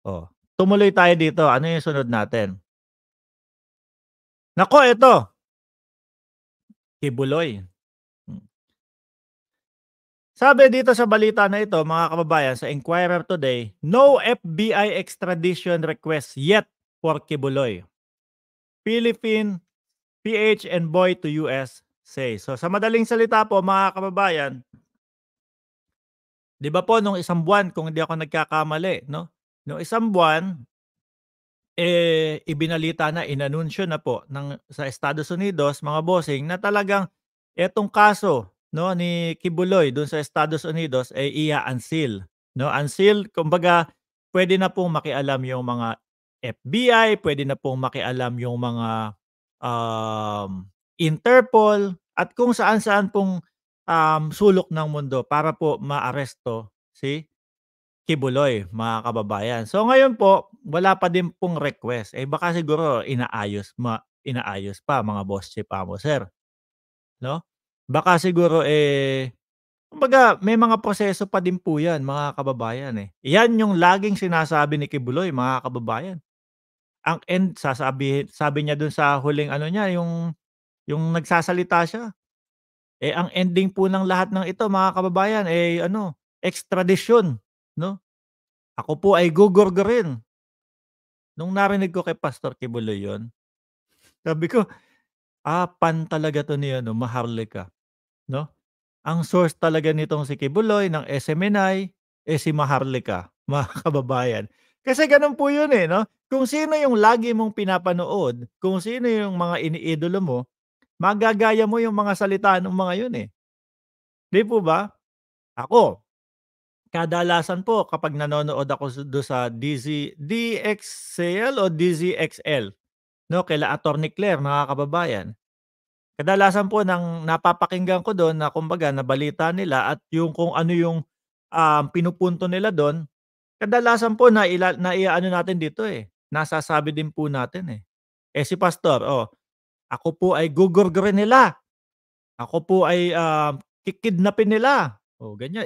Oh, tumuloy tayo dito, ano yung sunod natin? Naku eto, Kibuloy. Hmm. Sabi dito sa balita na ito mga kababayan sa Inquirer Today, no FBI extradition request yet for Kibuloy. Philippine PH and boy to US say. So sa madaling salita po mga kababayan, 'di ba po nung isang buwan kung hindi ako nagkakamali 'no, nung isang buwan, ibinalita na, inanunsyo na po sa Estados Unidos mga bossing na talagang etong kaso 'no ni Kibuloy dun sa Estados Unidos ay ia-unseal 'no, unseal kumbaga puwede na pong makialam yung mga FBI, puwede na pong makialam yung mga, Interpol at kung saan-saan pong, sulok ng mundo para po maaresto si Kibuloy, mga kababayan. So ngayon po, wala pa din pong request, baka siguro inaayos pa mga boss chief amo sir, 'no? Baka siguro, kumbaga may mga proseso pa din po 'yan mga kababayan, eh. 'Yan yung laging sinasabi ni Kibuloy mga kababayan. Ang end sabi niya dun sa huling ano niya yung nagsasalita siya, ang ending po ng lahat ng ito mga kababayan, ano, extradition, 'no? Ako po ay gugurgurin. Nung narinig ko kay Pastor Kibuloy yun, sabi ko, pan talaga 'to ni ano, Maharlika, 'no? Ang source talaga nitong si Kibuloy ng SMNI, si Maharlika, mga kababayan. Kasi gano'n po yun, 'no? Kung sino yung lagi mong pinapanood, kung sino yung mga iniidolo mo, magagaya mo yung mga salita nung mga yun, 'di po ba? Ako, kadalasan po kapag nanonood ako sa DXCL o DZXL 'no, kila Attorney Claire mga kababayan. Kadalasan po ng napapakinggan ko dun na kumbaga nabalita nila at yung kung ano yung, pinupunto nila dun, kadalasan po naiaano natin dito, nasasabi din po natin, eh. Si pastor, "Ako po ay gugurgurin nila, ako po ay, kikidnapin nila." Ganyan.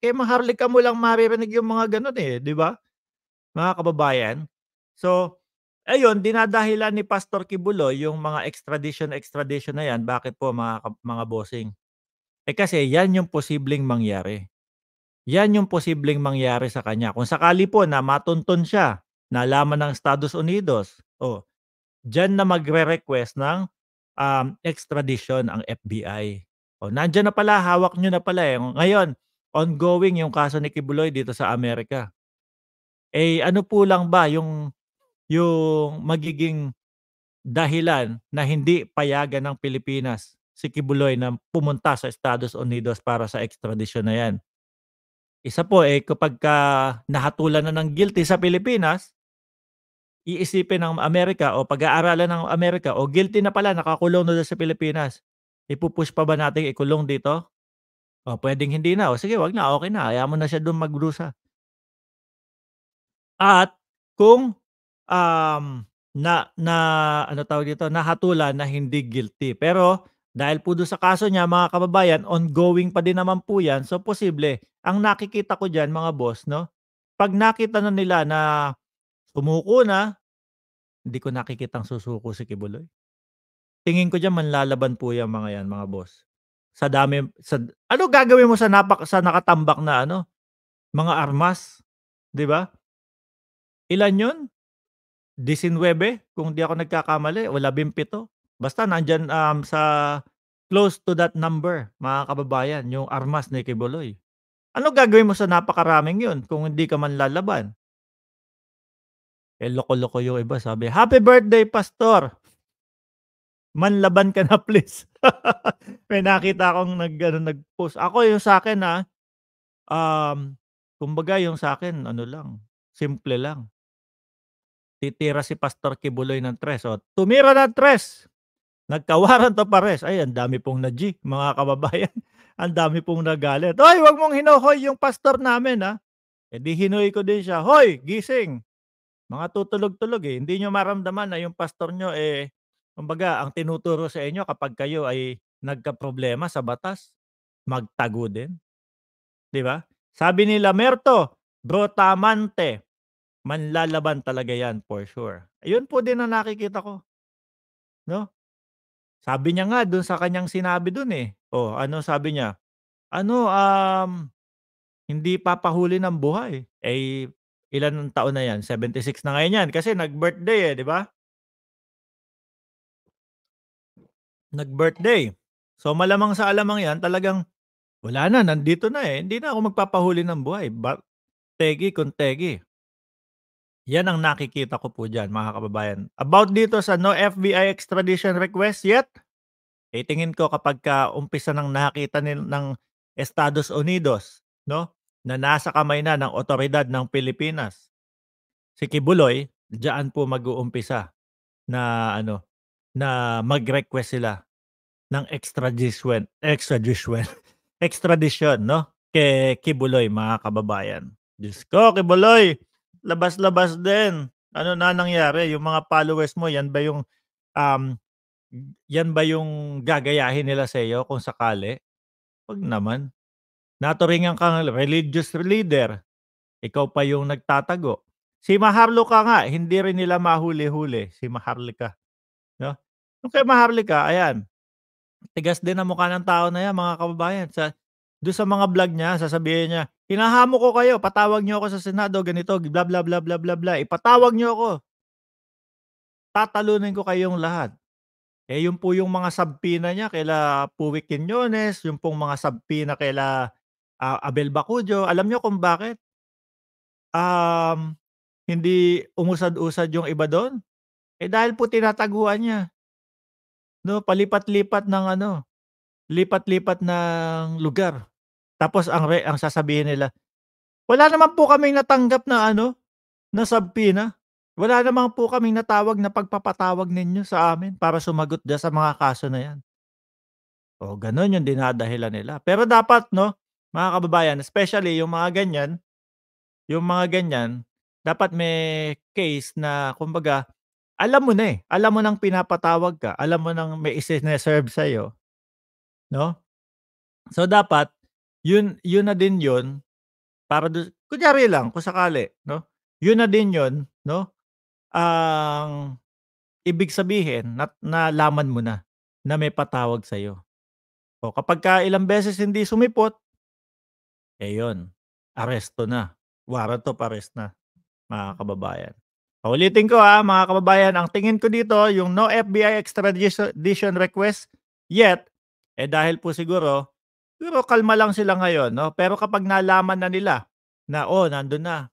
Kay Maharlika mo lang maririnig yung mga gano'n, 'di ba, mga kababayan? So, ayun dinadahilan ni Pastor Kibuloy yung mga extradition na yan, bakit po mga bossing? Kasi yan yung posibleng mangyari. Yan yung posibleng mangyari sa kanya kung sakali po na matunton siya, nalaman ng Estados Unidos, diyan na magre-request ng, extradition ang FBI. Nandiyan na pala, hawak niyo na pala, Ngayon, ongoing yung kaso ni Kibuloy dito sa Amerika. Ano po lang ba yung magiging dahilan na hindi payagan ng Pilipinas si Kibuloy na pumunta sa Estados Unidos para sa extradition na 'yan. Isa po, kapagka nahatulan na ng guilty sa Pilipinas, iisipin ng Amerika o pag-aaralan ng Amerika, guilty na pala, nakakulong na daw sa Pilipinas. Ipu-push pa ba nating ikulong dito? Puwedeng hindi na, sige 'wag na, okey na, hayaan mo na siya dun magdusa. At kung, um, na ano tawag dito, nahatulan na hindi guilty. Pero dahil po dun sa kaso niya mga kababayan, ongoing pa din naman po 'yan, so posible. Ang nakikita ko diyan mga boss 'no, 'pag nakita na nila na sumuko na, hindi ko nakikitang susuko si Kibuloy. Tingin ko diyan manlalaban po 'yang mga 'yan mga boss. Ano gagawin mo sa nakatambak na ano, mga armas, 'di ba? Ilan 'yun? 19 kung di ako nagkakamali o 17. Basta nandiyan, sa close to that number mga kababayan yung armas ni Kibuloy. Ano gagawin mo sa napakaraming yun kung hindi ka manlalaban? Loko-loko yung iba sabi, "Happy birthday pastor, manlaban ka na please." May nakita akong nag-post. Ako yung sa'kin, kumbaga yung sa'kin ano lang, simple lang. Titira si Pastor Kibuloy ng tres, tumira ng tres. Nagka-warrant of arrest. Ay, ang dami pong na-G, mga kababayan. Ang dami pong nagalit, "Hoy, wag mong hinohoy yung pastor namin, ha." Di hinoy ko din siya, "Hoy, gising, mga tutulog-tulog, hindi niyo maramdaman na yung pastor niyo, kumbaga ang tinuturo sa inyo kapag kayo ay nagkaproblema sa batas, magtago din." 'Di ba? Sabi ni Lamerto, Brotamante, manlalaban talaga 'yan for sure. Ayun po din ang nakikita ko 'no. Sabi niya nga dun sa kanyang sinabi dun, eh, oh, ano sabi niya, ano, hindi papahuli ng buhay. Eh, ilan ang taon na 'yan, 76 na ngayon 'yan kasi nag-birthday, eh, 'di ba? Nag-birthday. So, malamang sa alamang 'yan talagang wala na, nandito na, eh, hindi na ako magpapahuli ng buhay tegi kung tegi. 'Yan ang nakikita ko po diyan mga kababayan. About dito sa no FBI extradition request yet, eh, tingin ko kapagka umpisa ng nakita ng Estados Unidos 'no, na nasa kamay na ng otoridad ng Pilipinas si Kibuloy, diyaan po mag-uumpisa na ano, na mag-request sila ng extradition extradition 'no, kay Kibuloy mga kababayan. Diyos ko, Kibuloy, labas-labas din. Ano na nangyari, yung mga followers mo um, yan ba yung gagayahin nila sa'yo kung sakali? 'Wag naman. Naturingan kang religious leader, ikaw pa yung nagtatago. Si Maharlika nga hindi rin nila mahuli-huli, si Maharlika 'no? Yung kay Maharlika ayan, tigas din ang mukha ng tao na 'yan mga kababayan dun sa mga vlog niya sasabihin niya, "Hinahamon ko kayo, patawag niyo ako sa Senado ganito bla, bla, bla, bla, bla, bla, ipatawag niyo ako, tatalunin ko kayong lahat." Eh, yun po yung mga sabpina niya kaila Puwi Quiñones, yung pong mga sabpina kaila, Abel Bacudio, alam niyo kung bakit? Hindi umusad-usad yung iba dun? Eh, dahil po tinataguan niya 'no, palipat-lipat ng ano, lipat-lipat ng lugar. Tapos ang sasabihin nila, "Wala naman po kaming natanggap na ano, na sabpina. Wala naman po kaming natawag na pagpapatawag ninyo sa amin para sumagot diyan sa mga kaso na 'yan." Oh, gano'n yung dinadahilan nila. Pero dapat 'no, mga kababayan, especially yung mga ganyan, dapat may case na kumbaga alam mo na, eh, alam mo ng pinapatawag ka, alam mo ng may isine-serve sa'yo 'no? So, dapat yun na din yun para kunyari lang kung sakali 'no, yun na din yun 'no, ang ibig sabihin na nalaman mo na, na may patawag sa'yo. O kapagka ilang beses hindi sumipot, eh, yun, aresto na, warrant of arrest na, mga kababayan. Uulitin ko, mga kababayan, ang tingin ko dito yung no FBI extradition request yet, eh, dahil po siguro kalma lang sila ngayon 'no, pero kapag nalaman na nila na, oh, nandun na,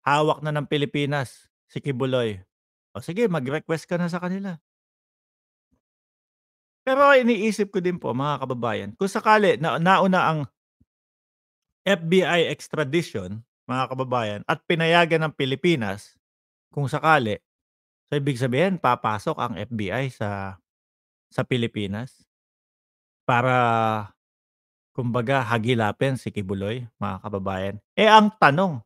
hawak na ng Pilipinas si Kibuloy, o sige mag-request ka na sa kanila. Pero iniisip ko din po mga kababayan, kung sakali na nauna ang FBI extradition, mga kababayan, at pinayagan ng Pilipinas kung sakali, so ibig sabihin papasok ang FBI sa Pilipinas para kumbaga hagilapin si Kibuloy, mga kababayan. Eh, ang tanong